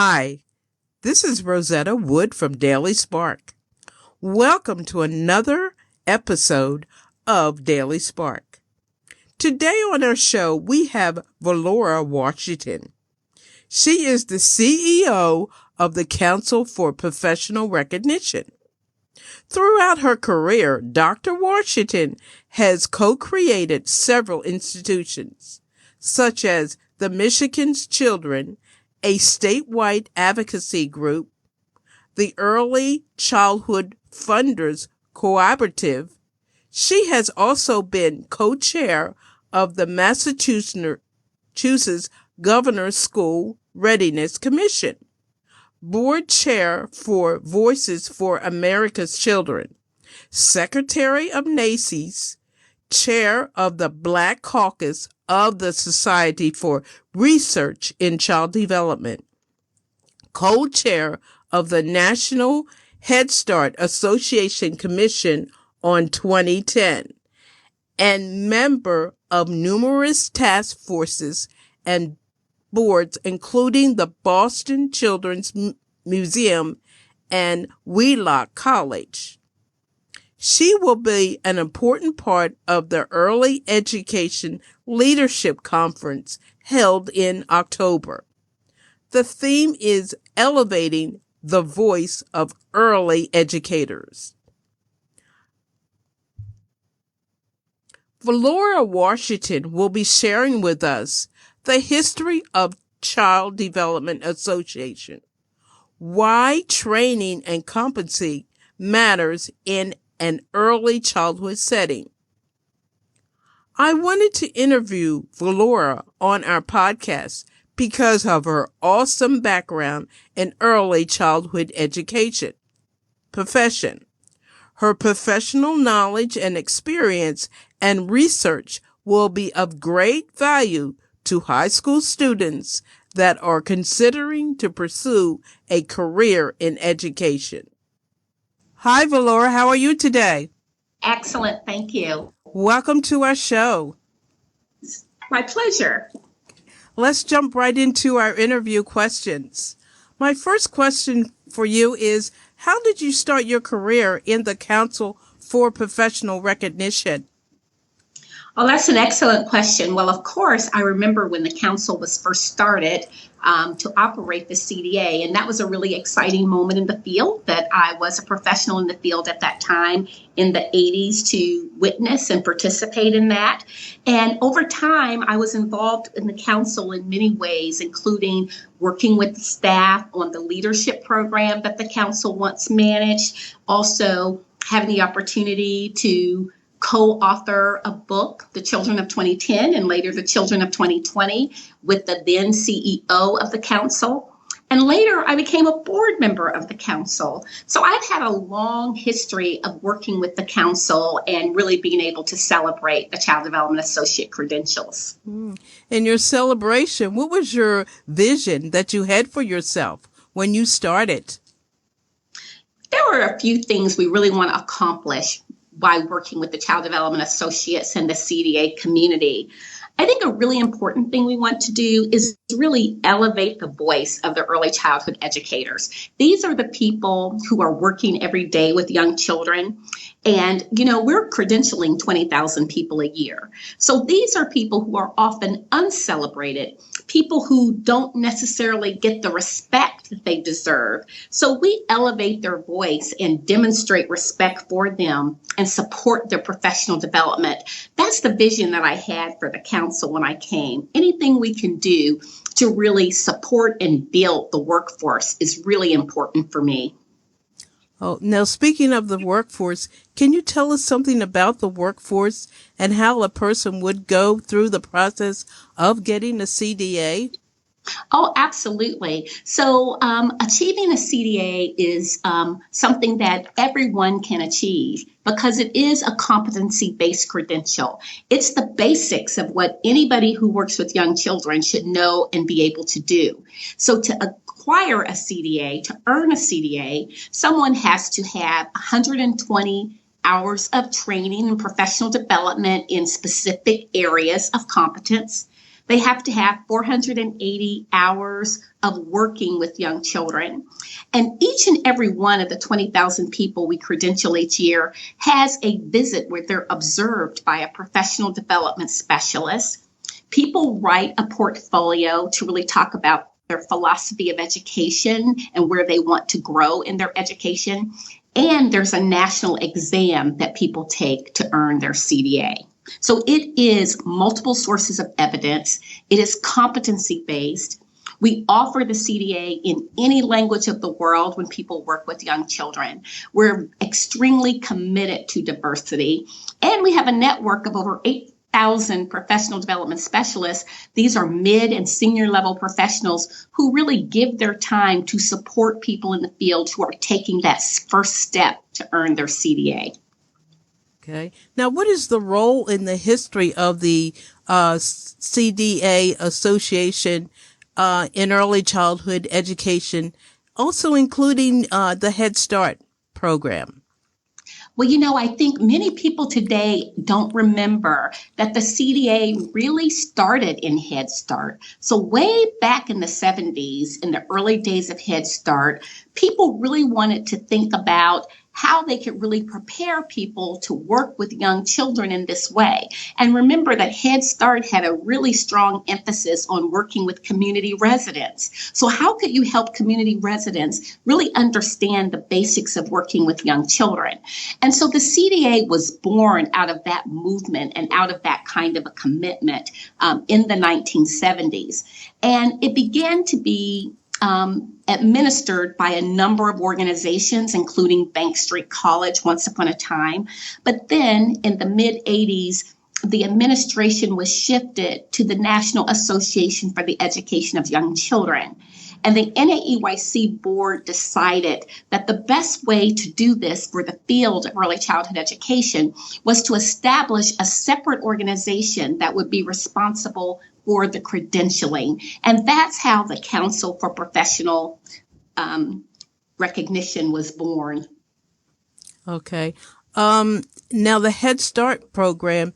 Hi, this is Rosetta Wood from Daily Spark. Welcome to another episode of Daily Spark. Today on our show, we have Valora Washington. She is the CEO of the Council for Professional Recognition. Throughout her career, Dr. Washington has co-created several institutions, such as the Michigan's Children, a statewide advocacy group, the Early Childhood Funders Cooperative. She has also been co-chair of the Massachusetts Governor's School Readiness Commission, board chair for Voices for America's Children, secretary of NAEYC, chair of the Black Caucus of the Society for Research in Child Development, co-chair of the National Head Start Association Commission on 2010, and member of numerous task forces and boards, including the Boston Children's Museum and Wheelock College. She will be an important part of the Early Education Leadership Conference held in October. The theme is elevating the voice of early educators. Valora Washington will be sharing with us the history of Child Development Association, why training and competency matters in an early childhood setting. I wanted to interview Valora on our podcast because of her awesome background in early childhood education profession. Her professional knowledge and experience and research will be of great value to high school students that are considering to pursue a career in education. Hi, Valora. How are you today? Excellent. Thank you. Welcome to our show. My pleasure. Let's jump right into our interview questions. My first question for you is, how did you start your career in the Council for Professional Recognition? Well, that's an excellent question. Well, of course, I remember when the council was first started to operate the CDA, and that was a really exciting moment in the field that I was a professional in the field at that time in the 80s to witness and participate in that. And over time, I was involved in the council in many ways, including working with the staff on the leadership program that the council once managed, also having the opportunity to co-author a book, The Children of 2010, and later The Children of 2020, with the then CEO of the council. And later, I became a board member of the council. So I've had a long history of working with the council and really being able to celebrate the Child Development Associate credentials. In your celebration, what was your vision that you had for yourself when you started? There were a few things we really want to accomplish by working with the Child Development Associates and the CDA community. I think a really important thing we want to do is really elevate the voice of the early childhood educators. These are the people who are working every day with young children. And, we're credentialing 20,000 people a year. So these are people who are often uncelebrated, people who don't necessarily get the respect that they deserve. So we elevate their voice and demonstrate respect for them and support their professional development. That's the vision that I had for the council when I came. Anything we can do to really support and build the workforce is really important for me. Oh, now speaking of the workforce, can you tell us something about the workforce and how a person would go through the process of getting a CDA? Oh, absolutely. So achieving a CDA is something that everyone can achieve because it is a competency-based credential. It's the basics of what anybody who works with young children should know and be able to do. So to acquire a CDA, to earn a CDA, someone has to have 120 hours of training and professional development in specific areas of competence. They have to have 480 hours of working with young children. And each and every one of the 20,000 people we credential each year has a visit where they're observed by a professional development specialist. People write a portfolio to really talk about their philosophy of education and where they want to grow in their education. And there's a national exam that people take to earn their CDA. So it is multiple sources of evidence. It is competency-based. We offer the CDA in any language of the world when people work with young children. We're extremely committed to diversity. And we have a network of over 8,000 professional development specialists. These are mid and senior level professionals who really give their time to support people in the field who are taking that first step to earn their CDA. Okay. Now, what is the role in the history of the CDA Association in early childhood education, also including the Head Start program? Well, I think many people today don't remember that the CDA really started in Head Start. So way back in the 70s, in the early days of Head Start, people really wanted to think about how they could really prepare people to work with young children in this way. And remember that Head Start had a really strong emphasis on working with community residents. So how could you help community residents really understand the basics of working with young children? And so the CDA was born out of that movement and out of that kind of a commitment in the 1970s. And it began to be administered by a number of organizations, including Bank Street College once upon a time. But then in the mid-'80s, the administration was shifted to the National Association for the Education of Young Children. And the NAEYC board decided that the best way to do this for the field of early childhood education was to establish a separate organization that would be responsible for the credentialing. And that's how the Council for Professional Recognition was born. Okay. Now, the Head Start program,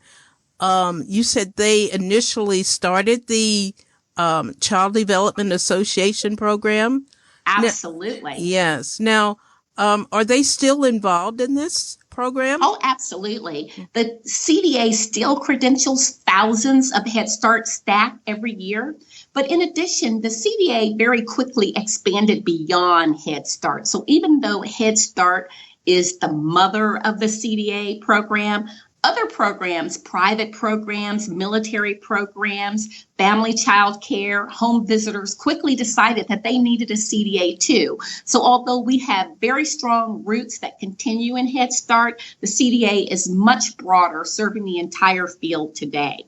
you said they initially started the Child Development Association program? Absolutely. Yes. Now, are they still involved in this program? Oh, absolutely. The CDA still credentials thousands of Head Start staff every year. But in addition, the CDA very quickly expanded beyond Head Start. So even though Head Start is the mother of the CDA program, other programs, private programs, military programs, family child care, home visitors quickly decided that they needed a CDA too. So although we have very strong roots that continue in Head Start, the CDA is much broader, serving the entire field today.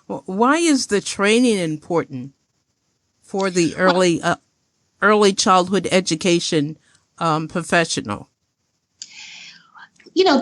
Well, why is the training important for the early childhood education professional?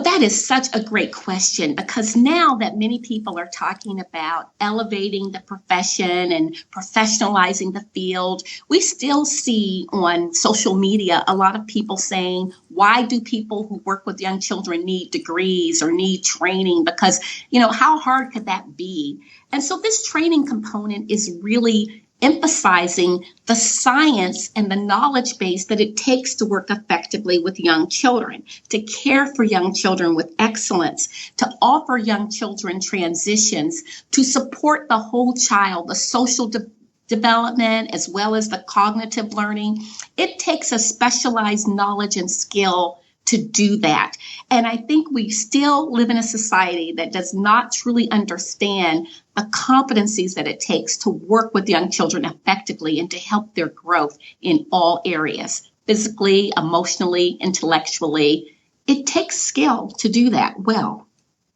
That is such a great question, because now that many people are talking about elevating the profession and professionalizing the field, we still see on social media a lot of people saying, why do people who work with young children need degrees or need training? Because, how hard could that be? And so this training component is really emphasizing the science and the knowledge base that it takes to work effectively with young children, to care for young children with excellence, to offer young children transitions, to support the whole child, the social development as well as the cognitive learning. It takes a specialized knowledge and skill to do that. And I think we still live in a society that does not truly understand the competencies that it takes to work with young children effectively and to help their growth in all areas, physically, emotionally, intellectually. It takes skill to do that well.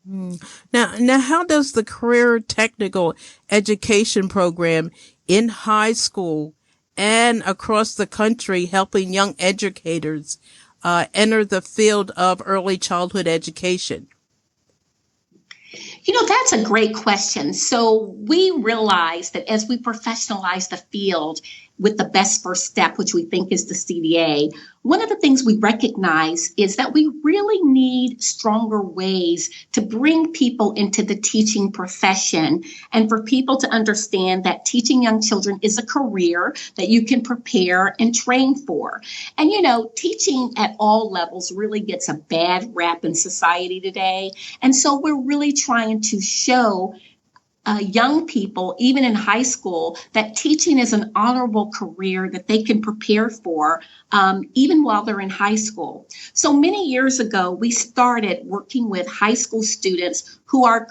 Now, how does the Career Technical Education program in high school and across the country helping young educators enter the field of early childhood education? That's a great question. So we realize that as we professionalize the field, with the best first step, which we think is the CDA, one of the things we recognize is that we really need stronger ways to bring people into the teaching profession and for people to understand that teaching young children is a career that you can prepare and train for. And, teaching at all levels really gets a bad rap in society today. And so we're really trying to show young people, even in high school, that teaching is an honorable career that they can prepare for even while they're in high school. So many years ago, we started working with high school students who are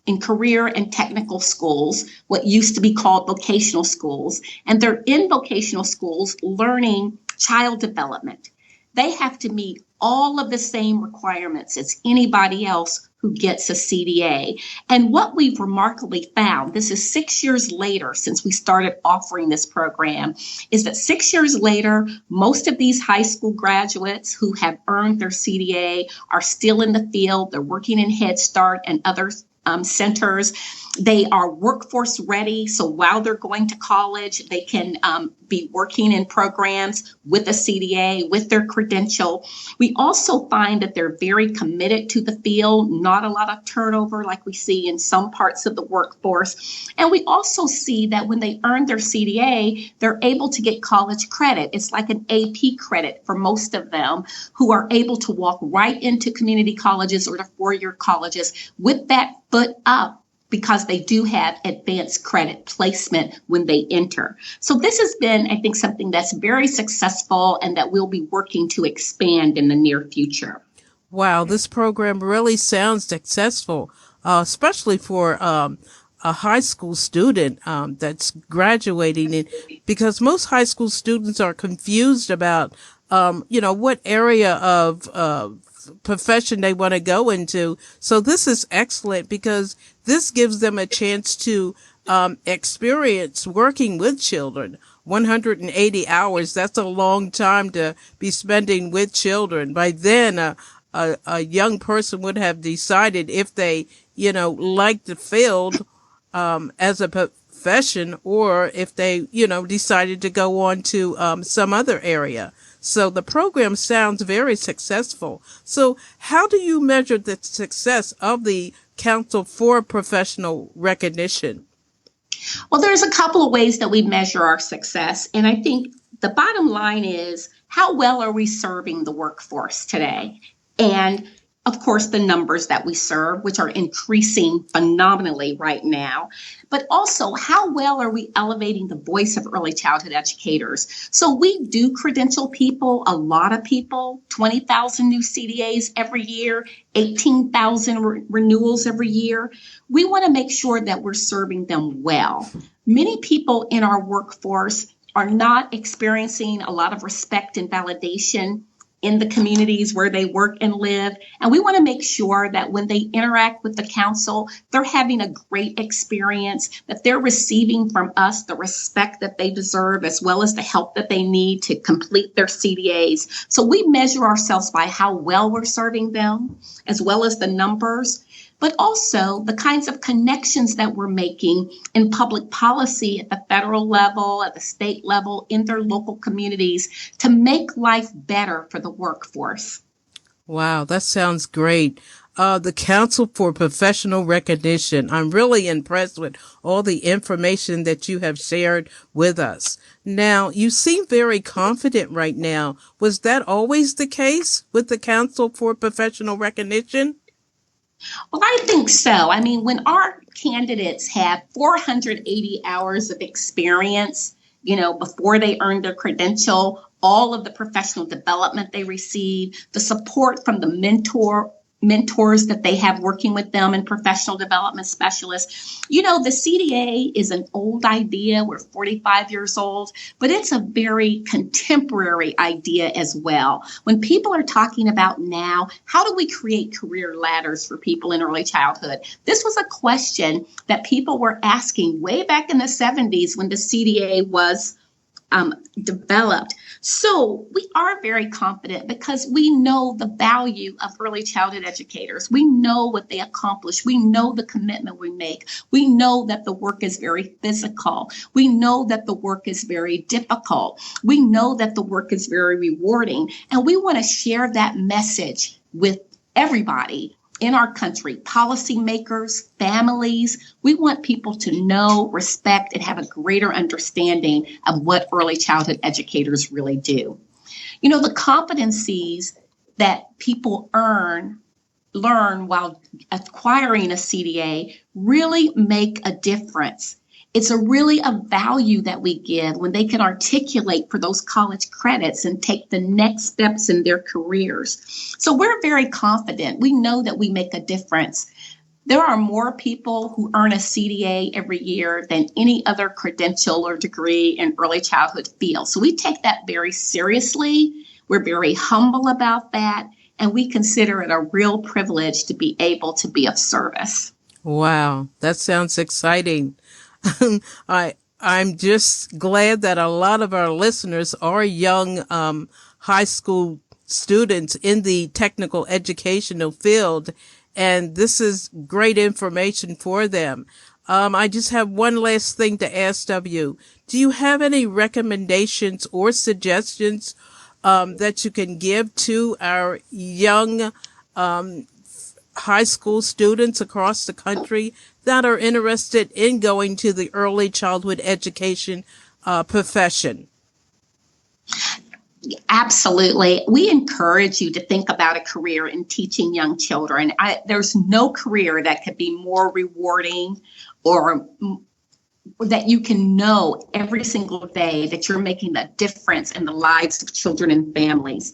in career and technical schools, what used to be called vocational schools, and they're in vocational schools learning child development. They have to meet all of the same requirements as anybody else who gets a CDA. And what we've remarkably found, this is 6 years later since we started offering this program, is that 6 years later, most of these high school graduates who have earned their CDA are still in the field. They're working in Head Start and other centers. They are workforce ready. So while they're going to college, they can be working in programs with a CDA, with their credential. We also find that they're very committed to the field, not a lot of turnover like we see in some parts of the workforce. And we also see that when they earn their CDA, they're able to get college credit. It's like an AP credit for most of them who are able to walk right into community colleges or to four-year colleges with that foot up, because they do have advanced credit placement when they enter. So this has been, I think, something that's very successful and that we'll be working to expand in the near future. Wow, this program really sounds successful, especially for a high school student that's graduating, because most high school students are confused about, what area of profession they want to go into. So this is excellent because this gives them a chance to experience working with children. 180 hours, that's a long time to be spending with children. By then, a young person would have decided if they, like the field as a profession, or if they, decided to go on to some other area. So the program sounds very successful. So how do you measure the success of the Council for Professional Recognition? Well, there's a couple of ways that we measure our success. And I think the bottom line is, how well are we serving the workforce today? And of course, the numbers that we serve, which are increasing phenomenally right now, but also how well are we elevating the voice of early childhood educators? So we do credential people, a lot of people, 20,000 new CDAs every year, 18,000 renewals every year. We want to make sure that we're serving them well. Many people in our workforce are not experiencing a lot of respect and validation in the communities where they work and live. And we want to make sure that when they interact with the council, they're having a great experience, that they're receiving from us the respect that they deserve, as well as the help that they need to complete their CDAs. So we measure ourselves by how well we're serving them, as well as the numbers, but also the kinds of connections that we're making in public policy at the federal level, at the state level, in their local communities to make life better for the workforce. Wow, that sounds great. The Council for Professional Recognition. I'm really impressed with all the information that you have shared with us. Now, you seem very confident right now. Was that always the case with the Council for Professional Recognition? Well, I think so. I mean, when our candidates have 480 hours of experience, before they earn their credential, all of the professional development they receive, the support from the mentors that they have working with them and professional development specialists. The CDA is an old idea. We're 45 years old, but it's a very contemporary idea as well. When people are talking about now, how do we create career ladders for people in early childhood? This was a question that people were asking way back in the 70s when the CDA was developed. So we are very confident because we know the value of early childhood educators. We know what they accomplish. We know the commitment we make. We know that the work is very physical. We know that the work is very difficult. We know that the work is very rewarding. And we want to share that message with everybody in our country, policymakers, families. We want people to know, respect, and have a greater understanding of what early childhood educators really do. You know, the competencies that people learn while acquiring a CDA really make a difference. It's really a value that we give when they can articulate for those college credits and take the next steps in their careers. So we're very confident. We know that we make a difference. There are more people who earn a CDA every year than any other credential or degree in early childhood field. So we take that very seriously. We're very humble about that, and we consider it a real privilege to be able to be of service. Wow, that sounds exciting. I'm just glad that a lot of our listeners are young high school students in the technical educational field, and this is great information for them. I just have one last thing to ask of you. Do you have any recommendations or suggestions that you can give to our young high school students across the country that are interested in going to the early childhood education profession? Absolutely. We encourage you to think about a career in teaching young children. There's no career that could be more rewarding or that you can know every single day that you're making a difference in the lives of children and families.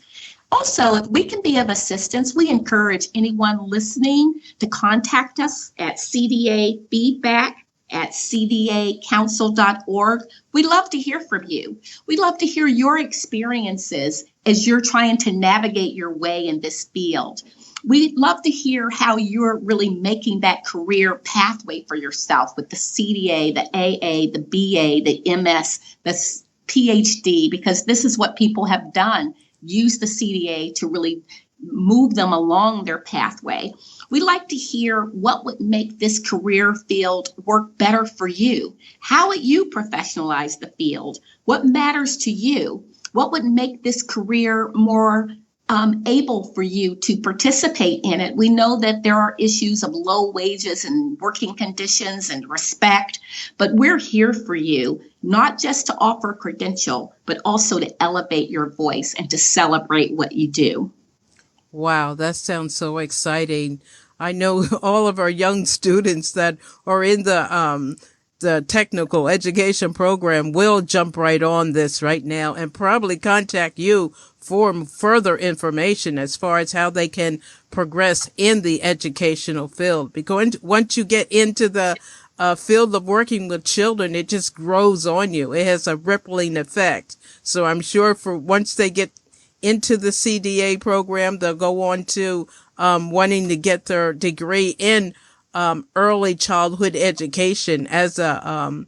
Also, if we can be of assistance, we encourage anyone listening to contact us at cdafeedback@cdacouncil.org. We'd love to hear from you. We'd love to hear your experiences as you're trying to navigate your way in this field. We'd love to hear how you're really making that career pathway for yourself with the CDA, the AA, the BA, the MS, the PhD, because this is what people have done. Use the CDA to really move them along their pathway. We like to hear what would make this career field work better for you. How would you professionalize the field? What matters to you? What would make this career more able for you to participate in it? We know that there are issues of low wages and working conditions and respect, but we're here for you, not just to offer a credential, but also to elevate your voice and to celebrate what you do. Wow, that sounds so exciting. I know all of our young students that are in the technical education program will jump right on this right now and probably contact you for further information as far as how they can progress in the educational field. Because once you get into the field of working with children, it just grows on you. It has a rippling effect. So I'm sure for once they get into the CDA program, they'll go on to wanting to get their degree in early childhood education as a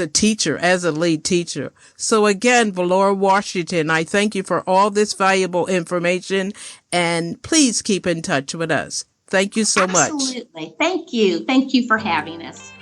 teacher, as a lead teacher. So again, Valora Washington, I thank you for all this valuable information, and please keep in touch with us. Thank you so much. Absolutely. Thank you. Thank you for having us.